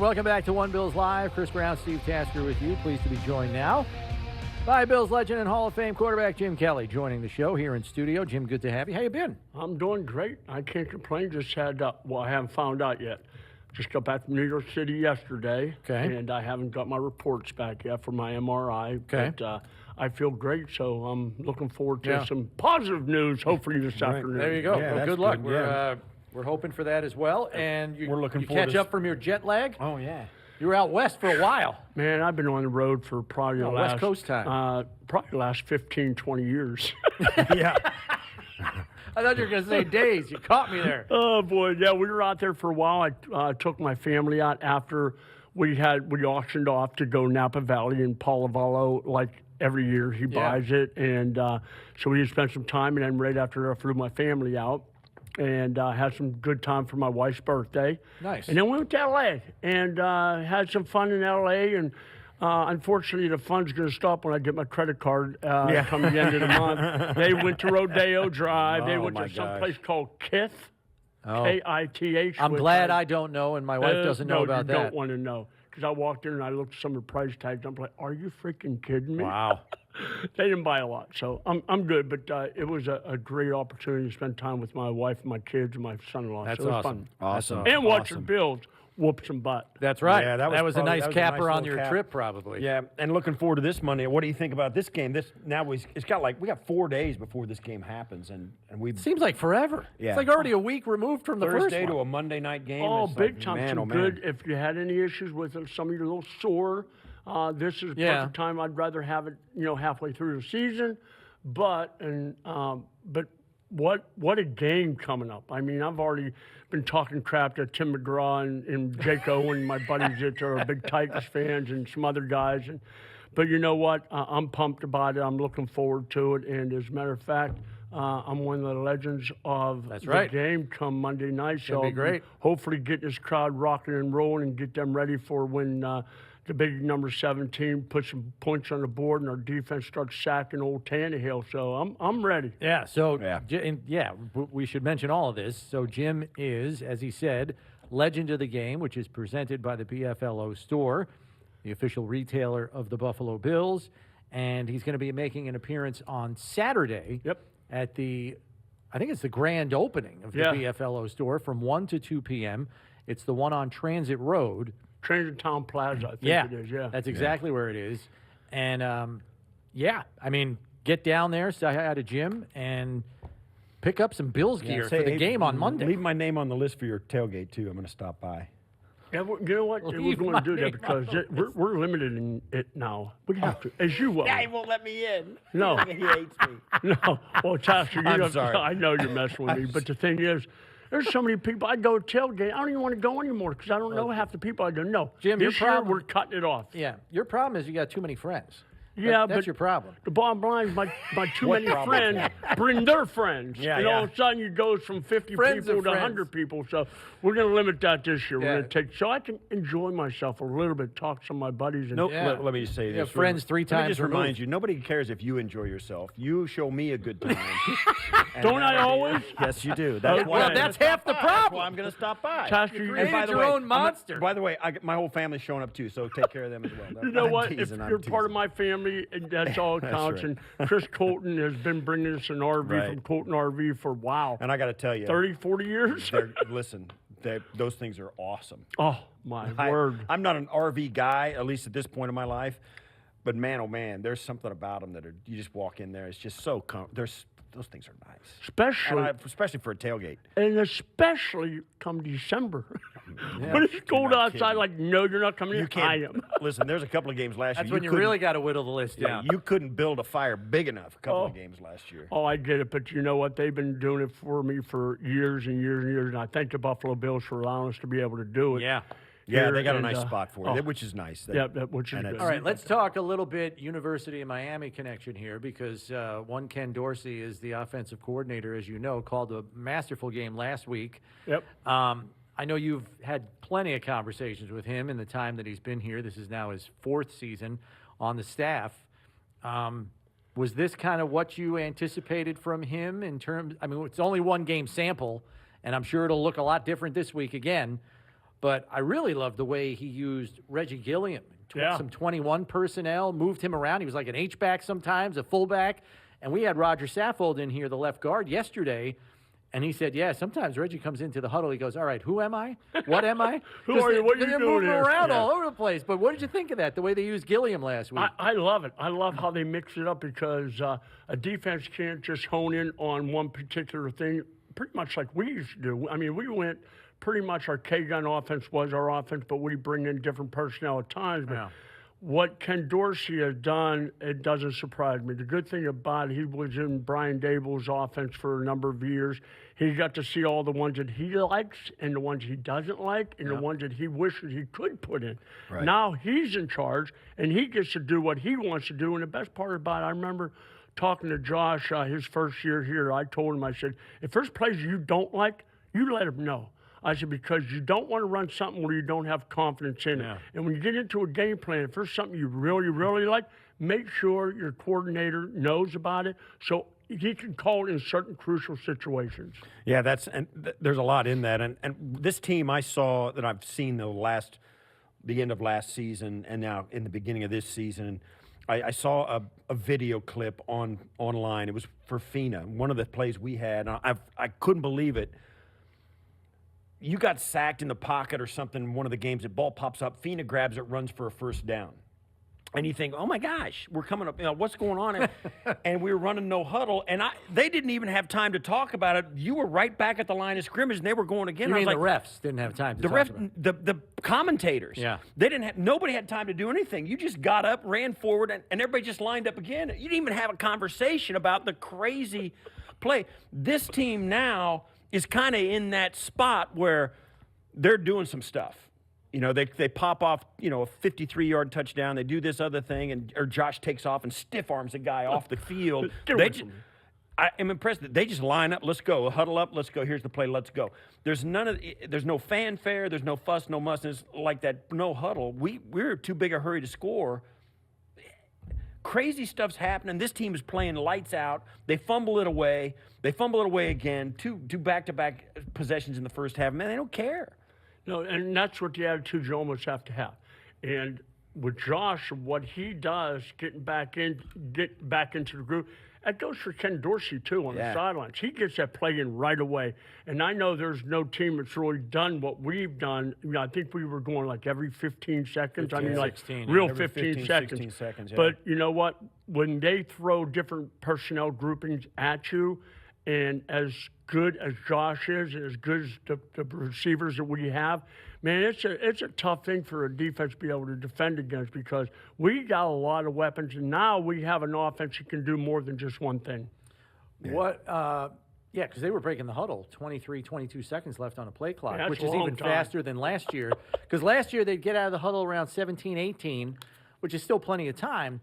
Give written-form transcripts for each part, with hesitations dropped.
Welcome back to One Bills Live. Chris Brown, Steve Tasker with you. Pleased to be joined now by Bills legend and Hall of Fame quarterback Jim Kelly joining the show here in studio. Jim, good to have you. How you been? I'm doing great. I can't complain. Just had, I haven't found out yet. Just got back from New York City yesterday. Okay. And I haven't got my reports back yet for my MRI. Okay. But I feel great, so I'm looking forward to some positive news, hopefully this afternoon. There you go. Yeah, well, that's good luck. good. We're hoping for that as well. And We're looking you forward catch to up from your jet lag? Oh, yeah. You were out west for a while. Man, I've been on the road for probably the West last... Coast time. Probably the last 15, 20 years. Yeah. I thought you were going to say days. You caught me there. Oh, boy. Yeah, we were out there for a while. I took my family out after we auctioned off to go Napa Valley and Palavallo, like every year he buys it. And so we spent some time, and then right after that, I flew my family out and had some good time for my wife's birthday. Nice. And then we went to L.A. and had some fun in L.A. And unfortunately, the fun's going to stop when I get my credit card come the end of the month. They went to Rodeo Drive. They went to some place called Kith, K-I-T-H. I'm glad I don't know, and my wife doesn't know about that. No, you don't want to know. Because I walked in and I looked at some of the price tags. I'm like, are you freaking kidding me? Wow. They didn't buy a lot, so I'm good. But it was a great opportunity to spend time with my wife and my kids and my son-in-law. That's so it was awesome. fun. Awesome. And watching Bills whoop some butt. That's right. Yeah, that was a nice capper on little your cap. trip, probably. Yeah, and looking forward to this Monday. What do you think about this game? It's got we got 4 days before this game happens, and we've Seems like forever. Yeah. It's like already a week removed from the first Thursday one. to a Monday night game. Oh, It's big like, time. man, Some oh, man. good. If you had any issues with it, some of you are a little sore, this is the perfect time. I'd rather have it, halfway through the season. But what a game coming up. I mean, I've already been talking crap to Tim McGraw and Jake Owen, my buddies that are big Titans fans, and some other guys. But you know what? I'm pumped about it. I'm looking forward to it. And as a matter of fact, I'm one of the legends of the game come Monday night. So be great. Hopefully get this crowd rocking and rolling and get them ready for when the big number 17 puts some points on the board and our defense starts sacking old Tannehill. So I'm ready. Yeah, so we should mention all of this. So Jim is, as he said, legend of the game, which is presented by the BFLO store, the official retailer of the Buffalo Bills, and he's going to be making an appearance on Saturday at I think it's the grand opening of the BFLO store from 1 to 2 p.m. It's the one on Transit Road. Transit Town Plaza, I think it is, That's exactly where it is. And, I mean, get down there, say hi to Jim, and pick up some Bills gear for the game on Monday. Leave my name on the list for your tailgate, too. I'm going to stop by. Yeah, you know what? We're going to do that because we're limited in it now. We have to, as you will. Yeah, he won't let me in. No. He hates me. No. Well, Tasker, I'm sorry. I know you're messing with me, but the thing is, there's so many people. I go to tailgate. I don't even want to go anymore because I don't know half the people I don't know. Jim, this year we're cutting it off. Yeah, your problem is you got too many friends. Yeah, that's but your problem. The bottom line is my too many friends bring their friends. Yeah, and all of a sudden it goes from 50 Friends people of to friends. 100 people. So we're going to limit that this year. Yeah. We're going to take so I can enjoy myself a little bit, talk to some of my buddies. And Nope. Yeah. Let me just say You this. have friends three Let me times just removed. remind you, nobody cares if you enjoy yourself. You show me a good time. Don't I always? Yes, you do. That's Okay. why. Well, that's half the That's why problem. I'm going to stop by. Tasker, You you created by the your way, own monster. By the way, my whole family's showing up too, so take care of them as well. You know I'm what? teasing, If I'm you're part of teasing. my family, and that's all it That's counts. right. And Chris Colton has been bringing us an RV Right. from Colton RV for, wow, And I got to tell you, 30, 40 years? listen, those things are awesome. Oh, my word. I'm not an RV guy, at least at this point in my life. But man, oh man, there's something about them that you just walk in there. It's just so those things are nice, especially for a tailgate. And especially come December. When it's cold not outside, kidding. like, no, you're not coming in. I am. Listen, there's a couple of games last That's year. when you really got to whittle the list down. You couldn't build a fire big enough. A couple of games last year. Oh, I get it, but you know what? They've been doing it for me for years and years and years, and I thank the Buffalo Bills for allowing us to be able to do it. Yeah. Yeah, here, they got a and, nice spot for it, which is nice. Which is good. All right, let's talk a little bit University of Miami connection here because one Ken Dorsey is the offensive coordinator, as you know, called a masterful game last week. Yep. I know you've had plenty of conversations with him in the time that he's been here. This is now his 4th season on the staff. Was this kind of what you anticipated from him in terms? I mean, it's only one game sample, and I'm sure it'll look a lot different this week again. But I really loved the way he used Reggie Gilliam. Yeah. Some 21 personnel, moved him around. He was like an H-back sometimes, a fullback. And we had Roger Saffold in here, the left guard, yesterday. And he said, yeah, sometimes Reggie comes into the huddle. He goes, all right, who am I? What am I? Who are you? What are you they're doing moving here? around Yeah. all over the place. But what did you think of that, the way they used Gilliam last week? I love it. I love how they mix it up because a defense can't just hone in on one particular thing, pretty much like we used to do. I mean, we went pretty much our K-gun offense was our offense, but we bring in different personnel at times. But Yeah. what Ken Dorsey has done, it doesn't surprise me. The good thing about it, he was in Brian Dable's offense for a number of years. He got to see all the ones that he likes and the ones he doesn't like and the ones that he wishes he could put in. Right. Now he's in charge, and he gets to do what he wants to do. And the best part about it, I remember talking to Josh his first year here. I told him, I said, if there's plays you don't like, you let him know. I said, because you don't want to run something where you don't have confidence in it. And when you get into a game plan, if there's something you really, really like, make sure your coordinator knows about it so he can call it in certain crucial situations. Yeah, there's a lot in that. And this team I saw that I've seen the end of last season and now in the beginning of this season, I saw a video clip online. It was for Fina, one of the plays we had. And I couldn't believe it. You got sacked in the pocket or something in one of the games, the ball pops up, Fina grabs it, runs for a first down. And you think, oh my gosh, we're coming up, what's going on? And we were running no huddle, and they didn't even have time to talk about it. You were right back at the line of scrimmage, and they were going again. You I mean was the like, refs didn't have time to the talk ref, about it. the commentators. Yeah. Nobody had time to do anything. You just got up, ran forward, and everybody just lined up again. You didn't even have a conversation about the crazy play. This team now is kind of in that spot where they're doing some stuff. They pop off, a 53-yard touchdown. They do this other thing, or Josh takes off and stiff arms a guy off the field. I am impressed that they just line up. Let's go. Huddle up. Let's go. Here's the play. Let's go. There's no fanfare. There's no fuss, no muss. It's like that. No huddle. We're too big a hurry to score. Crazy stuff's happening. This team is playing lights out. They fumble it away. They fumble it away again. Two back-to-back possessions in the first half. Man, they don't care. No, and that's what the attitude you almost have to have. And with Josh, what he does, get back into the group, that goes for Ken Dorsey, too, on the sidelines. He gets that play in right away. And I know there's no team that's really done what we've done. I think we were going like every 15 seconds. 16, real every 15 seconds. 16 seconds, yeah. But you know what? When they throw different personnel groupings at you, and as good as Josh is, and as good as the receivers that we have, man, it's a tough thing for a defense to be able to defend against because we got a lot of weapons, and now we have an offense that can do more than just one thing. Yeah. Because they were breaking the huddle, 22 seconds left on the play clock, Yeah, which that's is a long even time. faster than last year. Because last year they'd get out of the huddle around 17, 18, which is still plenty of time.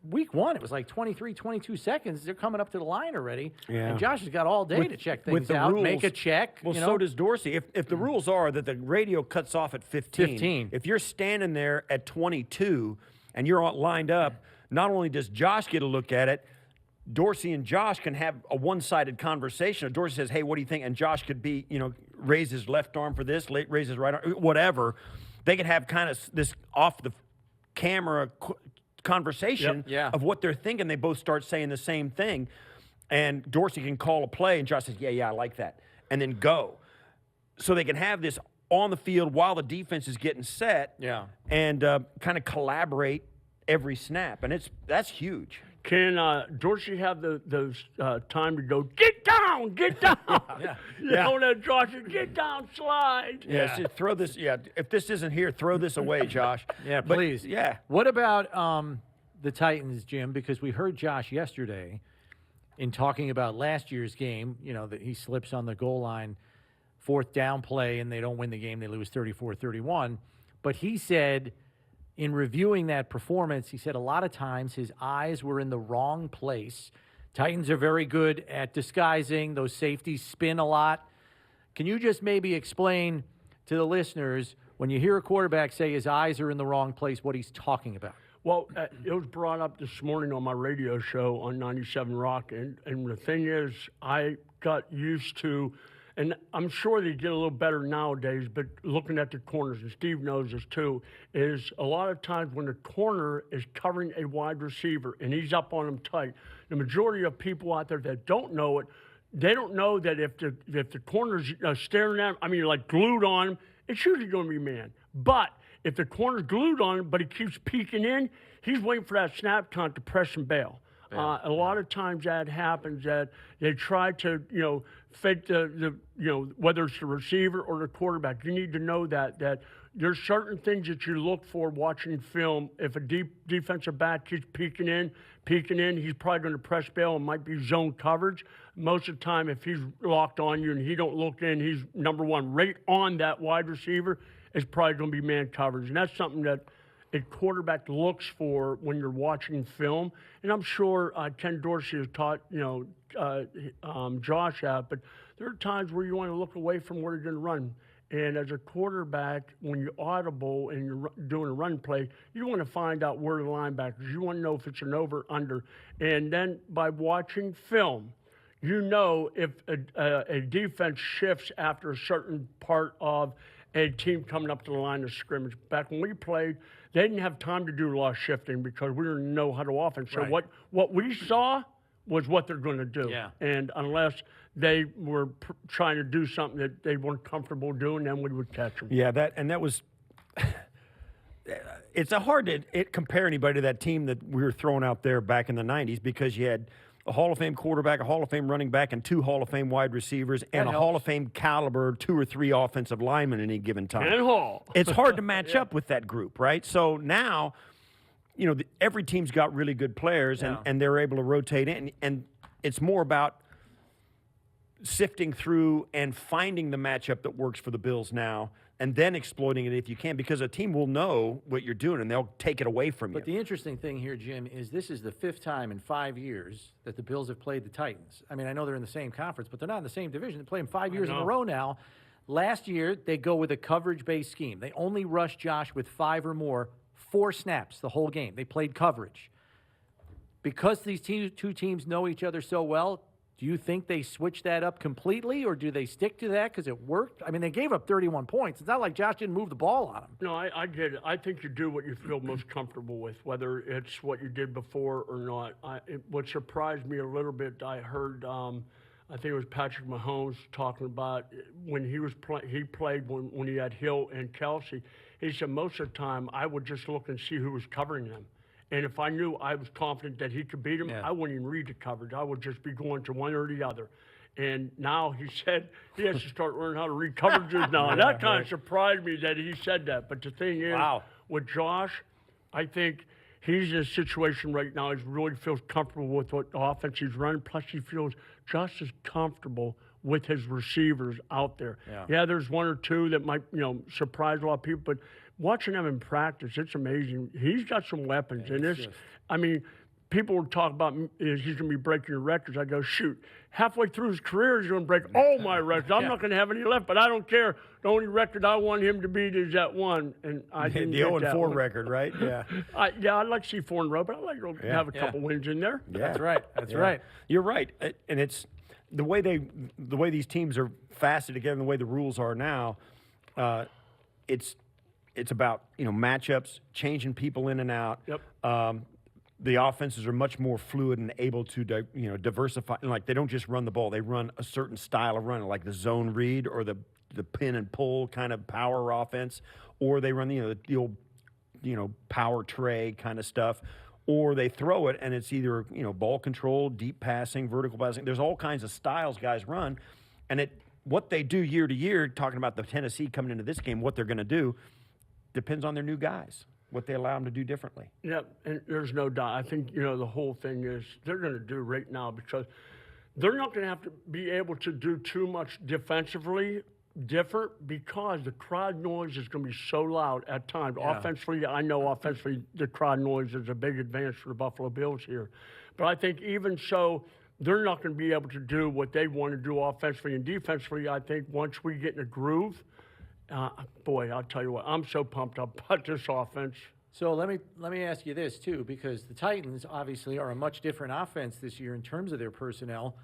Week one, it was like 22 seconds. They're coming up to the line already. Yeah. And Josh has got all day to check things the out, rules, make a check. Well, so does Dorsey. If the rules are that the radio cuts off at 15, if you're standing there at 22 and you're all lined up, not only does Josh get a look at it, Dorsey and Josh can have a one-sided conversation. If Dorsey says, hey, what do you think? And Josh could be, raise his left arm for this, raise his right arm, whatever. They could have kind of this off-the-camera conversation of what they're thinking. They both start saying the same thing. And Dorsey can call a play, and Josh says, yeah, I like that. And then go. So they can have this on the field while the defense is getting set and kind of collaborate every snap. And that's huge. Can Dorsey have the time to go, get down? That Josh, get down, slide. So throw this. If this isn't here, throw this away, Josh. Please. Yeah. What about the Titans, Jim? Because we heard Josh yesterday in talking about last year's game, that he slips on the goal line, fourth down play, and they don't win the game. They lose 34-31. But he said, in reviewing that performance, he said a lot of times his eyes were in the wrong place. Titans are very good at disguising. Those safeties spin a lot. Can you just maybe explain to the listeners, when you hear a quarterback say his eyes are in the wrong place, what he's talking about? Well, it was brought up this morning on my radio show on 97 Rock, and the thing is, I got used to, and I'm sure they get a little better nowadays, but looking at the corners, and Steve knows this too, is a lot of times when the corner is covering a wide receiver and he's up on him tight, the majority of people out there that don't know it, they don't know that if the corner's staring at him, I mean, like glued on him, it's usually going to be man. But if the corner's glued on him, but he keeps peeking in, he's waiting for that snap count to press and bail. A lot of times that happens, that they try to, fake the whether it's the receiver or the quarterback. You need to know that there's certain things that you look for watching film. If a defensive back keeps peeking in, he's probably going to press bail and might be zone coverage. Most of the time, if he's locked on you and he don't look in, he's number one right on that wide receiver. It's probably going to be man coverage, and that's something that a quarterback looks for when you're watching film. And I'm sure Ken Dorsey has taught Josh that, but there are times where you want to look away from where you're going to run. And as a quarterback, when you're audible and you're doing a run play, you want to find out where the linebackers. You want to know if it's an over, under. And then by watching film, you know if a defense shifts after a certain part of a team coming up to the line of scrimmage. Back when we played, they didn't have time to do a lot of shifting because we didn't know how to offense. So what we saw was what they're going to do. Yeah. And unless they were trying to do something that they weren't comfortable doing, then we would catch them. Yeah, that was. It's hard to compare anybody to that team that we were throwing out there back in the '90s because you had a Hall of Fame quarterback, a Hall of Fame running back, and 2 Hall of Fame wide receivers, and a Hall of Fame caliber 2 or 3 offensive linemen at any given time. And Hall. It's hard to match up with that group, right? So now, every team's got really good players, and they're able to rotate in, and it's more about sifting through and finding the matchup that works for the Bills now, and then exploiting it if you can, because a team will know what you're doing, and they'll take it away from you. But the interesting thing here, Jim, is this is the 5th time in 5 years that the Bills have played the Titans. I mean, I know they're in the same conference, but they're not in the same division. They play them 5 years in a row now. Last year, they go with a coverage-based scheme. They only rushed Josh with 5 or more, 4 snaps the whole game. They played coverage. Because these two teams know each other so well, do you think they switch that up completely, or do they stick to that because it worked? I mean, they gave up 31 points. It's not like Josh didn't move the ball on them. No, I get it. I think you do what you feel most comfortable with, whether it's what you did before or not. What surprised me a little bit, I heard, I think it was Patrick Mahomes talking about when he played when he had Hill and Kelsey. He said most of the time I would just look and see who was covering them. And if I knew I was confident that he could beat him, I wouldn't even read the coverage. I would just be going to one or the other. And now he said he has to start learning how to read coverages now. And that kind of surprised me that he said that. But the thing is, with Josh, I think he's in a situation right now. He really feels comfortable with what offense he's running. Plus, he feels just as comfortable with his receivers out there. Yeah, there's 1 or 2 that might, surprise a lot of people. But watching him in practice, it's amazing. He's got some weapons. And people would talk about he's going to be breaking your records. I go, shoot, halfway through his career, he's going to break all my records. I'm not going to have any left, but I don't care. The only record I want him to beat is that one. And I didn't the 0-4 record, right? Yeah. I'd like to see 4 in a row, but I'd like to have a couple wins in there. Yeah. That's right. That's right. You're right. And it's the way these teams are faceted together and the way the rules are now, it's about, matchups, changing people in and out. Yep. The offenses are much more fluid and able to, diversify. And like they don't just run the ball; they run a certain style of running, like the zone read or the pin and pull kind of power offense, or they run the old, power tray kind of stuff, or they throw it and it's either ball control, deep passing, vertical passing. There's all kinds of styles guys run, and what they do year to year. Talking about the Tennessee coming into this game, what they're going to do depends on their new guys. What they allow them to do differently. Yeah, and there's no doubt. I think, the whole thing is they're going to do right now because they're not going to have to be able to do too much defensively different because the crowd noise is going to be so loud at times. Yeah. Offensively, I know offensively the crowd noise is a big advantage for the Buffalo Bills here. But I think even so, they're not going to be able to do what they want to do offensively and defensively. I think once we get in a groove, boy, I'll tell you what, I'm so pumped up about this offense. So let me ask you this too, because the Titans obviously are a much different offense this year in terms of their personnel.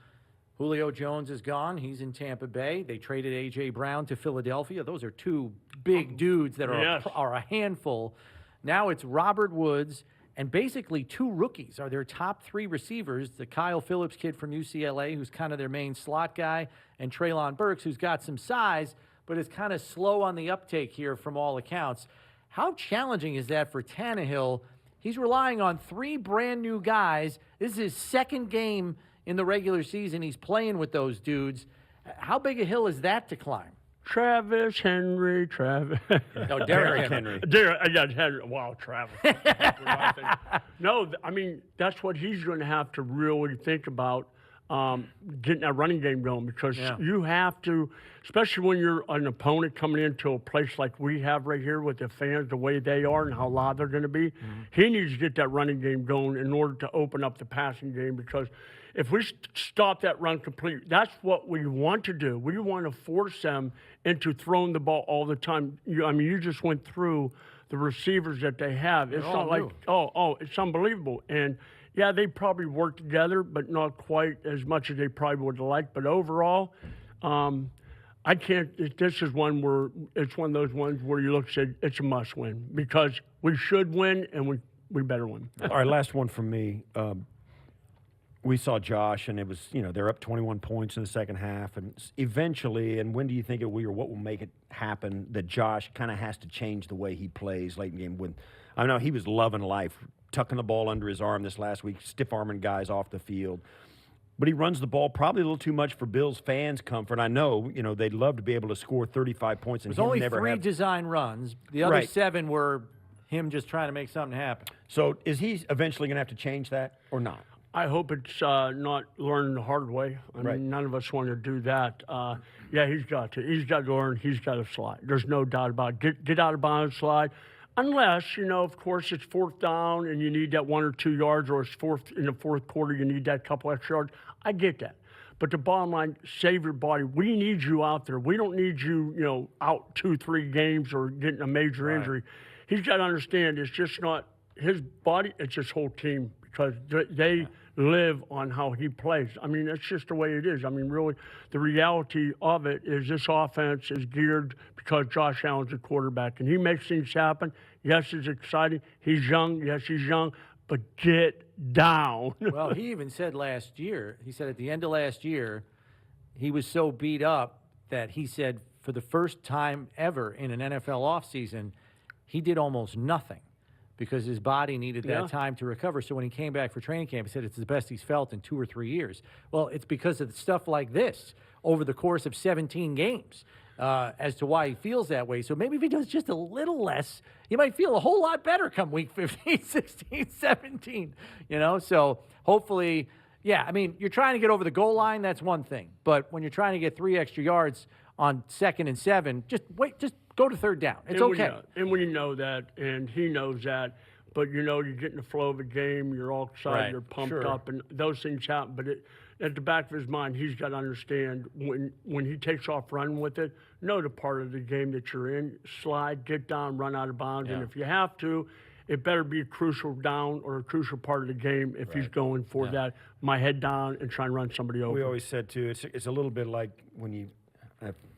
Julio Jones is gone. He's in Tampa Bay. They traded A.J. Brown to Philadelphia. Those are two big dudes that are a handful. Now it's Robert Woods and basically two rookies are their top three receivers, the Kyle Phillips kid from UCLA, who's kind of their main slot guy, and Treylon Burks, who's got some size, but is kind of slow on the uptake here from all accounts. How challenging is that for Tannehill? He's relying on three brand new guys. This is his second game in the regular season. He's playing with those dudes. How big a hill is that to climb? Travis Henry. No, Derrick Henry. Henry. Wow, Travis. No, I mean, that's what he's going to have to really think about, getting that running game going, because you have to, especially when you're an opponent coming into a place like we have right here with the fans, the way they are and how loud they're going to be. He needs to get that running game going in order to open up the passing game, because if we stop that run completely, that's what we want to do. We want to force them into throwing the ball all the time. You just went through the receivers that they have. It's not like, it's unbelievable. And, yeah, they probably work together, but not quite as much as they probably would like. But overall, I can't. This is one where it's one of those ones where you look and say it's a must win, because we should win and we better win. All right, last one from me. We saw Josh, and it was, they're up 21 points in the second half. And eventually, and when do you think it will be, or what will make it happen, that Josh kind of has to change the way he plays late in the game? When I know he was loving life, tucking the ball under his arm this last week, stiff-arming guys off the field. But he runs the ball probably a little too much for Bills fans' comfort. I know, they'd love to be able to score 35 points. And there's only three design runs. The other 7 were him just trying to make something happen. So is he eventually going to have to change that or not? I hope it's not learned the hard way. I mean, none of us want to do that. He's got to. He's got to learn. He's got to slide. There's no doubt about it. Get out of bounds, slide. Unless, of course, it's fourth down and you need that 1 or 2 yards, or it's in the fourth quarter, you need that couple extra yards. I get that. But the bottom line, save your body. We need you out there. We don't need you, out 2-3 games or getting a major injury. He's got to understand it's just not his body, it's his whole team, because they live on how he plays. I mean, that's just the way it is. I mean, really, the reality of it is this offense is geared because Josh Allen's a quarterback, and he makes things happen. Yes, it's exciting. He's young. Yes, he's young. But get down. Well, he even said last year, at the end of last year, he was so beat up that he said for the first time ever in an NFL offseason, he did almost nothing, because his body needed that time to recover. So when he came back for training camp, he said it's the best he's felt in 2 or 3 years. Well, it's because of stuff like this over the course of 17 games as to why he feels that way. So maybe if he does just a little less, he might feel a whole lot better come week 15, 16, 17. So hopefully, I mean, you're trying to get over the goal line, that's one thing. But when you're trying to get 3 extra yards on 2nd and 7, just go to third down. It's okay. And when you know that, and he knows that, but you get in the flow of a game, you're all excited, you're pumped up, and those things happen. But at the back of his mind, he's got to understand when he takes off running with it, know the part of the game that you're in, slide, get down, run out of bounds. And if you have to, it better be a crucial down or a crucial part of the game if he's going for that, my head down and try and run somebody over. We always said, too, it's a little bit like when you –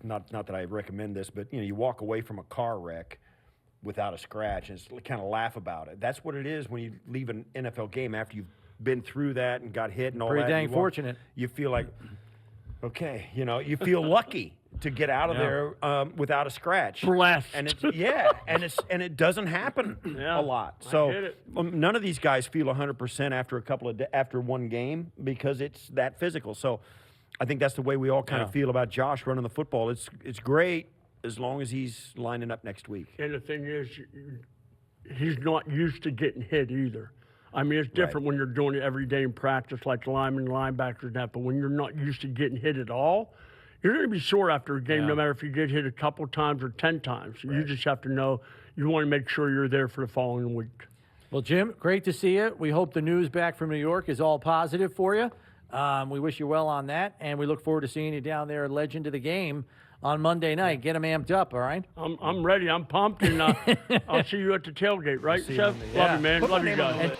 not that I recommend this, but you walk away from a car wreck without a scratch and kind of laugh about it. That's what it is when you leave an NFL game after you've been through that and got hit and all that. Pretty dang fortunate. You feel like, okay, you feel lucky to get out of there without a scratch. Blessed. And and it doesn't happen a lot. So none of these guys feel 100% after one game, because it's that physical. So I think that's the way we all kind of feel about Josh running the football. It's great as long as he's lining up next week. And the thing is, he's not used to getting hit either. I mean, it's different when you're doing it every day in practice, like linemen, linebackers, and that. But when you're not used to getting hit at all, you're going to be sore after a game, no matter if you get hit a couple times or 10 times. You just have to know you want to make sure you're there for the following week. Well, Jim, great to see you. We hope the news back from New York is all positive for you. We wish you well on that, and we look forward to seeing you down there at Legend of the Game on Monday night. Get them amped up, all right? I'm ready. I'm pumped, and I'll see you at the tailgate, right, Chef? Love you, man. Love you guys.